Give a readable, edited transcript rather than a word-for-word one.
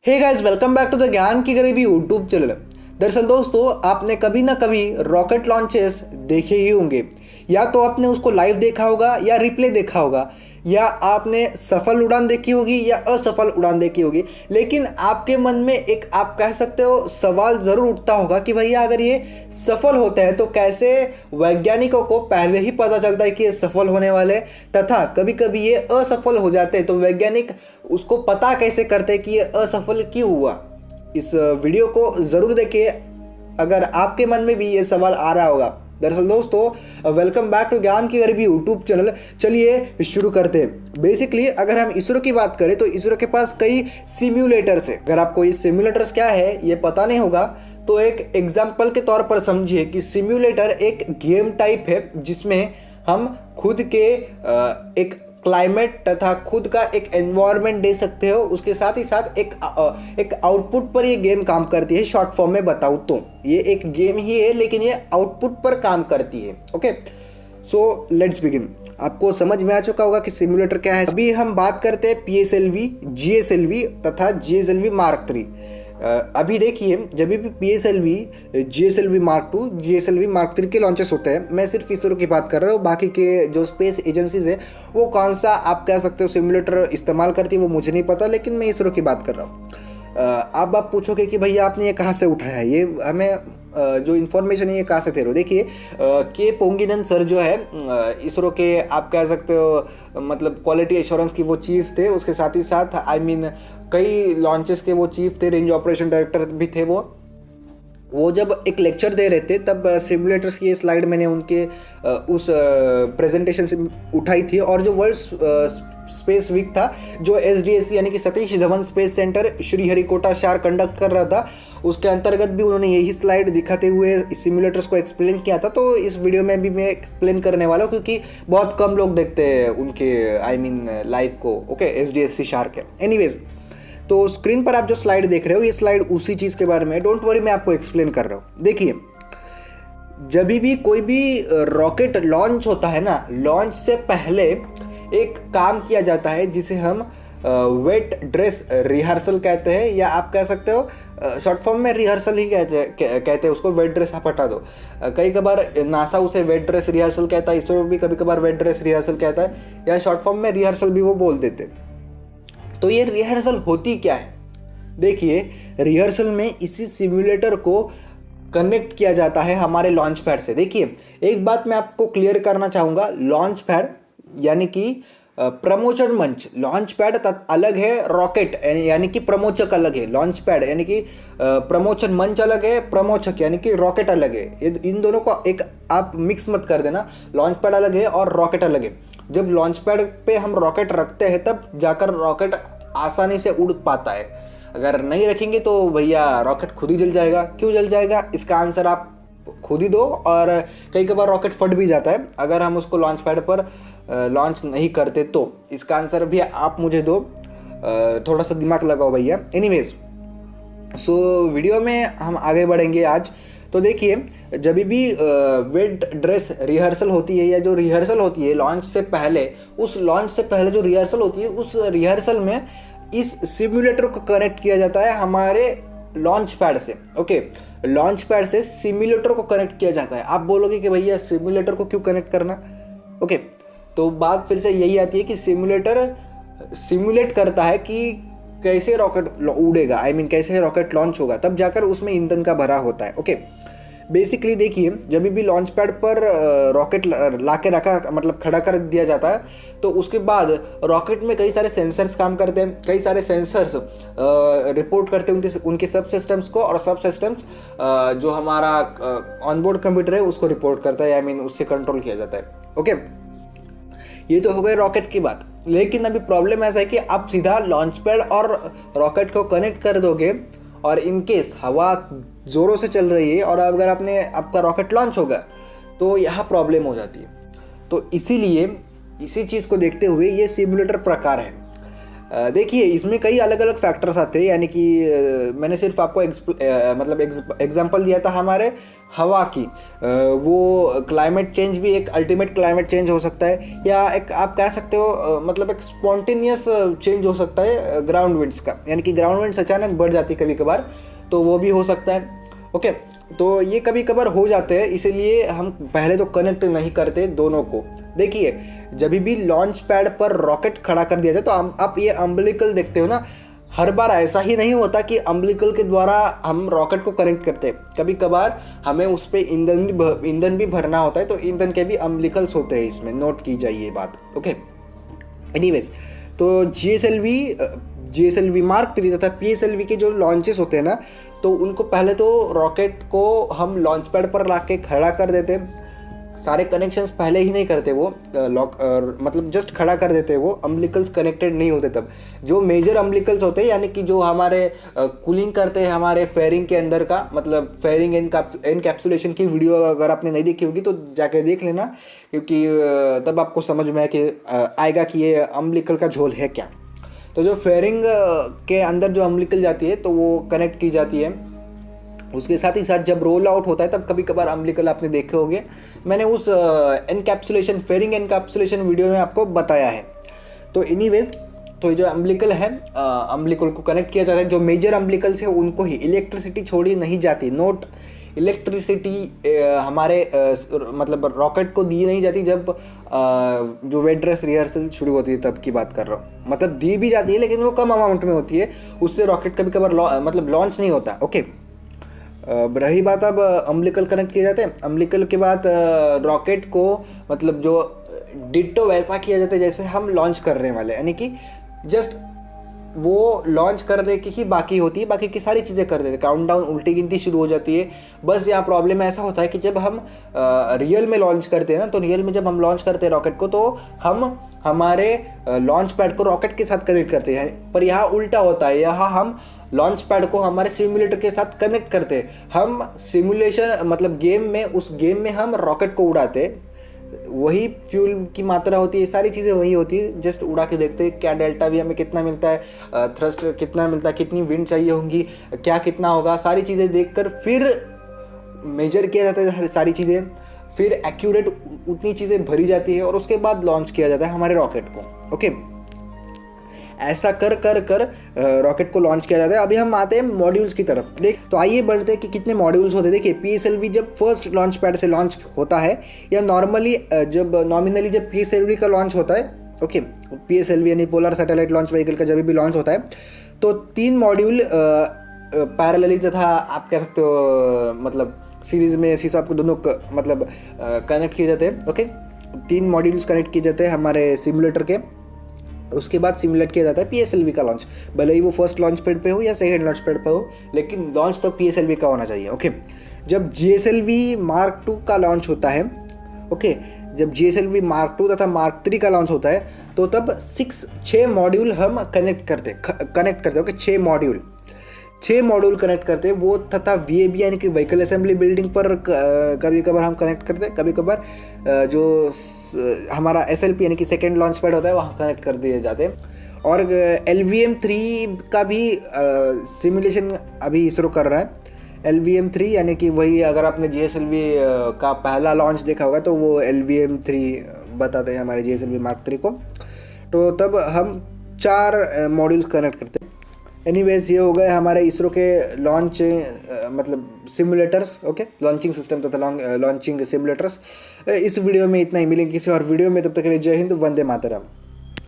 Hey guys, welcome back to the ज्ञान की गरीबी यूट्यूब चैनल। दरअसल दोस्तों, आपने कभी ना कभी रॉकेट लॉन्चेस देखे ही होंगे। या तो आपने उसको लाइव देखा होगा या रिप्ले देखा होगा, या आपने सफल उड़ान देखी होगी या असफल उड़ान देखी होगी। लेकिन आपके मन में एक, आप कह सकते हो, सवाल ज़रूर उठता होगा कि भैया अगर ये सफल होते हैं तो कैसे वैज्ञानिकों को पहले ही पता चलता है कि ये सफल होने वाले हैं, तथा कभी कभी ये असफल हो जाते हैं तो वैज्ञानिक उसको पता कैसे करते हैं कि ये असफल क्यों हुआ। इस वीडियो को ज़रूर देखिए अगर आपके मन में भी ये सवाल आ रहा होगा। दरअसल दोस्तों, वेलकम बैक टू ज्ञान की गरीबी यूट्यूब चैनल। चलिए शुरू करते हैं। बेसिकली अगर हम इसरो की बात करें तो इसरो के पास कई सिम्युलेटर्स है। अगर आपको ये सिम्युलेटर्स क्या है ये पता नहीं होगा तो एक एग्जाम्पल के तौर पर समझिए कि सिम्युलेटर एक गेम टाइप है जिसमें हम खुद के एक क्लाइमेट तथा खुद का एक एनवायरनमेंट दे सकते हो। उसके साथ ही साथ एक आउटपुट पर ये गेम काम करती है। शॉर्ट फॉर्म में बताऊँ तो ये एक गेम ही है, लेकिन ये आउटपुट पर काम करती है। Okay, so let's begin. आपको समझ में आ चुका होगा कि सिम्युलेटर क्या है। अभी हम बात करते हैं PSLV, GSLV तथा GSLV Mark 3। अभी देखिए, जब भी PSLV, GSLV Mark 2, GSLV Mark 3 के लॉन्चेस होते हैं, मैं सिर्फ इसरो की बात कर रहा हूँ। बाकी के जो स्पेस एजेंसीज है वो कौन सा आप कह सकते हो सिम्युलेटर इस्तेमाल करती है वो मुझे नहीं पता, लेकिन मैं इसरो की बात कर रहा हूँ। अब आप पूछोगे कि भैया आपने ये कहाँ से उठाया है, ये हमें जो इन्फॉर्मेशन है ये कहाँ से दे रहे हो। देखिए, के पोंगिनन सर जो है इसरो के, आप कह सकते हो, मतलब क्वालिटी एश्योरेंस की वो चीफ थे। उसके साथ ही साथ कई लॉन्चेस के वो चीफ थे, रेंज ऑपरेशन डायरेक्टर भी थे। वो जब एक लेक्चर दे रहे थे तब सिम्युलेटर्स की स्लाइड मैंने उनके उस प्रेजेंटेशन से उठाई थी। और जो वर्ल्ड स्पेस वीक था, जो SDSC यानी कि सतीश धवन स्पेस सेंटर श्रीहरिकोटा शहर कंडक्ट कर रहा था, उसके अंतर्गत भी उन्होंने यही स्लाइड दिखाते हुए सिम्युलेटर्स को एक्सप्लेन किया था। तो इस वीडियो में भी मैं एक्सप्लेन करने वाला हूँ क्योंकि बहुत कम लोग देखते हैं उनके लाइव को। ओके, SDSC शहर के। एनीवेज, तो स्क्रीन पर आप जो स्लाइड देख रहे हो ये स्लाइड उसी चीज़ के बारे में है। डोंट वरी, मैं आपको एक्सप्लेन कर रहा हूँ। देखिए, जब भी कोई भी रॉकेट लॉन्च होता है ना, लॉन्च से पहले एक काम किया जाता है जिसे हम वेट ड्रेस रिहर्सल कहते हैं, या आप कह सकते हो शॉर्ट फॉर्म में रिहर्सल ही कहते हैं उसको। वेट ड्रेस आप हटा दो, कई कबार नासा उसे वेट ड्रेस रिहर्सल कहता है, इसरो भी कभी कभार वेट ड्रेस रिहर्सल कहता है, या शॉर्ट फॉर्म में रिहर्सल भी वो बोल देते। तो ये रिहर्सल होती क्या है? देखिए, रिहर्सल में इसी सिम्युलेटर को कनेक्ट किया जाता है हमारे लॉन्च पैड से। देखिए, एक बात मैं आपको क्लियर करना चाहूँगा, लॉन्च पैड यानी कि प्रमोशन मंच, लॉन्च पैड अलग है, रॉकेट यानी कि प्रमोचक अलग है। लॉन्च पैड यानी कि प्रमोशन मंच अलग है, प्रमोचक यानी कि रॉकेट अलग है। इन दोनों को एक आप मिक्स मत कर देना। लॉन्च पैड अलग है और रॉकेट अलग है। जब लॉन्च पैड पे हम रॉकेट रखते हैं तब जाकर रॉकेट आसानी से उड़ पाता है। अगर नहीं रखेंगे तो भैया रॉकेट खुद ही जल जाएगा। क्यों जल जाएगा, इसका आंसर आप खुद ही दो। और कई कबार रॉकेट फट भी जाता है अगर हम उसको लॉन्च पैड पर लॉन्च नहीं करते तो। इसका आंसर भी आप मुझे दो, थोड़ा सा दिमाग लगाओ भैया। एनीवेज, सो वीडियो में हम आगे बढ़ेंगे आज। तो देखिए, जब भी वेट ड्रेस रिहर्सल होती है या जो रिहर्सल होती है लॉन्च से पहले, उस लॉन्च से पहले जो रिहर्सल होती है उस रिहर्सल में इस सिम्युलेटर को कनेक्ट किया जाता है हमारे लॉन्च पैड से। ओके, लॉन्च पैड से सिम्युलेटर को कनेक्ट किया जाता है। आप बोलोगे कि भैया सिम्युलेटर को क्यों कनेक्ट करना? ओके, तो बात फिर से यही आती है कि सिम्युलेटर सिम्युलेट करता है कि कैसे रॉकेट उड़ेगा, कैसे रॉकेट लॉन्च होगा, तब जाकर उसमें ईंधन का भरा होता है। ओके, बेसिकली देखिए, जब भी लॉन्च पैड पर रॉकेट ला के रखा, मतलब खड़ा कर दिया जाता है, तो उसके बाद रॉकेट में कई सारे सेंसर्स काम करते हैं। कई सारे सेंसर्स रिपोर्ट करते हैं उनके सब सिस्टम्स को, और सब सिस्टम्स जो हमारा ऑनबोर्ड कंप्यूटर है उसको रिपोर्ट करता है, उससे कंट्रोल किया जाता है। ओके, ये तो हो गई रॉकेट की बात। लेकिन अभी प्रॉब्लम ऐसा है कि आप सीधा लॉन्च पैड और रॉकेट को कनेक्ट कर दोगे और इनकेस हवा ज़ोरों से चल रही है और अगर आपका रॉकेट लॉन्च होगा तो यहाँ प्रॉब्लम हो जाती है। तो इसीलिए इसी चीज़ को देखते हुए ये सिम्युलेटर प्रकार है। देखिए इसमें कई अलग अलग फैक्टर्स आते हैं, यानी कि मैंने सिर्फ आपको मतलब एग्जांपल दिया था हमारे हवा की। वो क्लाइमेट चेंज भी एक अल्टीमेट क्लाइमेट चेंज हो सकता है, या एक आप कह सकते हो मतलब एक स्पॉन्टेनियस चेंज हो सकता है ग्राउंड विंड्स का, यानी कि ग्राउंड विंड्स अचानक बढ़ जाती है कभी कभार, तो वो भी हो सकता है। ओके, तो ये कभी कभार हो जाते हैं, इसीलिए हम पहले तो कनेक्ट नहीं करते दोनों को। देखिए जब भी लॉन्च पैड पर रॉकेट खड़ा कर दिया जाए तो आप ये अम्बिलिकल देखते हो ना, हर बार ऐसा ही नहीं होता कि अम्बिलिकल के द्वारा हम रॉकेट को कनेक्ट करते हैं। कभी कभार हमें उस पर ईंधन भी भरना होता है, तो ईंधन के भी अम्बिलिकल्स होते हैं इसमें, नोट की जाए ये बात। ओके, एनीवेज, तो GSLV मार्क 3 तथा PSLV के जो लॉन्चेस होते हैं ना, तो उनको पहले तो रॉकेट को हम लॉन्च पैड पर ला के खड़ा कर देते, सारे कनेक्शंस पहले ही नहीं करते वो मतलब जस्ट खड़ा कर देते, वो अम्बिलिकल्स कनेक्टेड नहीं होते तब। जो मेजर अम्बिलिकल्स होते हैं, यानी कि जो हमारे कूलिंग करते हैं हमारे फेयरिंग के अंदर का, मतलब फेयरिंग एनकैप्सुलेशन की वीडियो अगर आपने नहीं देखी होगी तो जाके देख लेना, क्योंकि तब आपको समझ में आएगा कि ये अम्बिलिकल का झोल है क्या। तो जो फेयरिंग के अंदर जो अम्बिलिकल जाती है तो वो कनेक्ट की जाती है। उसके साथ ही साथ जब रोल आउट होता है तब कभी कभार अम्बिलिकल आपने देखे होंगे, मैंने उस फेयरिंग एनकैप्सुलेशन वीडियो में आपको बताया है। तो एनीवेज, तो जो अम्बिलिकल है, अम्बिलिकल को कनेक्ट किया जाता है। जो मेजर अम्बिलिकल्स है उनको ही इलेक्ट्रिसिटी छोड़ी नहीं जाती, नोट इलेक्ट्रिसिटी हमारे मतलब रॉकेट को दी नहीं जाती जब जो वेट ड्रेस रिहर्सल शुरू होती है तब की बात कर रहा हूँ। मतलब दी भी जाती है लेकिन वो कम अमाउंट में होती है, उससे रॉकेट कभी कभार मतलब लॉन्च नहीं होता। ओके, रही बात अब अम्बिलिकल कनेक्ट किए जाते हैं। अम्बिलिकल के बाद रॉकेट को मतलब जो डिट्टो वैसा किया जाता है जैसे हम लॉन्च करने वाले, यानी कि जस्ट वो लॉन्च करने की ही बाकी होती है, बाकी की सारी चीज़ें कर देते हैं, काउंटडाउन उल्टी गिनती शुरू हो जाती है। बस यहाँ प्रॉब्लम ऐसा होता है कि जब हम रियल में लॉन्च करते हैं ना, तो रियल में जब हम लॉन्च करते हैं रॉकेट को, तो हम हमारे लॉन्च पैड को रॉकेट के साथ कनेक्ट करते हैं, पर यहाँ उल्टा होता है। यहाँ हम लॉन्च पैड को हमारे सिमुलेटर के साथ कनेक्ट करते हैं। हम सिमुलेशन मतलब गेम में, उस गेम में हम रॉकेट को उड़ाते हैं, वही फ्यूल की मात्रा होती है, सारी चीज़ें वही होती है, जस्ट उड़ा के देखते हैं क्या डेल्टा वी हमें कितना मिलता है, थ्रस्ट कितना मिलता है, कितनी विंड चाहिए होंगी, क्या कितना होगा, सारी चीज़ें देखकर फिर मेजर किया जाता है सारी चीज़ें, फिर एक्यूरेट उतनी चीज़ें भरी जाती है और उसके बाद लॉन्च किया जाता है हमारे रॉकेट को। ओके, ऐसा कर कर कर रॉकेट को लॉन्च किया जाता है। अभी हम आते हैं मॉड्यूल्स की तरफ। देख, तो आइए बढ़ते हैं कि कितने मॉड्यूल्स होते हैं। देखिए PSLV जब फर्स्ट लॉन्च पैड से लॉन्च होता है, या नॉमिनली जब PSLV का लॉन्च होता है, ओके, PSLV यानी पोलर सैटेलाइट लॉन्च व्हीकल का जब भी लॉन्च होता है, तो 3 मॉड्यूल पैरेलली तथा आप कह सकते हो मतलब सीरीज में इसी से आपको दोनों मतलब कनेक्ट किए जाते हैं। ओके, 3 मॉड्यूल्स कनेक्ट किए जाते हैं हमारे सिमुलेटर के। उसके बाद सिमुलेट किया जाता है PSLV का लॉन्च, भले ही वो फर्स्ट लॉन्च पैड पे हो या सेकंड लॉन्च पैड पे हो, लेकिन लॉन्च तो PSLV का होना चाहिए। ओके, जब GSLV Mark 2 का लॉन्च होता है, ओके, जब GSLV Mark 2 तथा Mark 3 का लॉन्च होता है, तो तब 6 मॉड्यूल हम कनेक्ट करते ओके, 6 मॉड्यूल कनेक्ट करते हैं वो, तथा VAB यानी कि व्हीकल असेंबली बिल्डिंग पर कभी कभार हम कनेक्ट करते हैं, कभी कभार जो हमारा SLP यानी कि सेकेंड लॉन्च पैड होता है वहाँ कनेक्ट कर दिए जाते हैं। और LVM-3 का भी सिमुलेशन अभी इसरो कर रहा है। LVM-3 यानी कि वही, अगर आपने GSLV का पहला लॉन्च देखा होगा तो वो LVM-3 बताते हैं हमारे GSLV Mark 3 को। तो तब हम 4 मॉड्यूल्स कनेक्ट करते हैं। एनीवेज, ये हो गए हमारे इसरो के लॉन्च मतलब सिमुलेटर्स, ओके, लॉन्चिंग सिस्टम तथा लॉन्चिंग सिमुलेटर्स। इस वीडियो में इतना ही, मिलेंगे किसी और वीडियो में, तब तक के लिए जय हिंद, वंदे मातरम।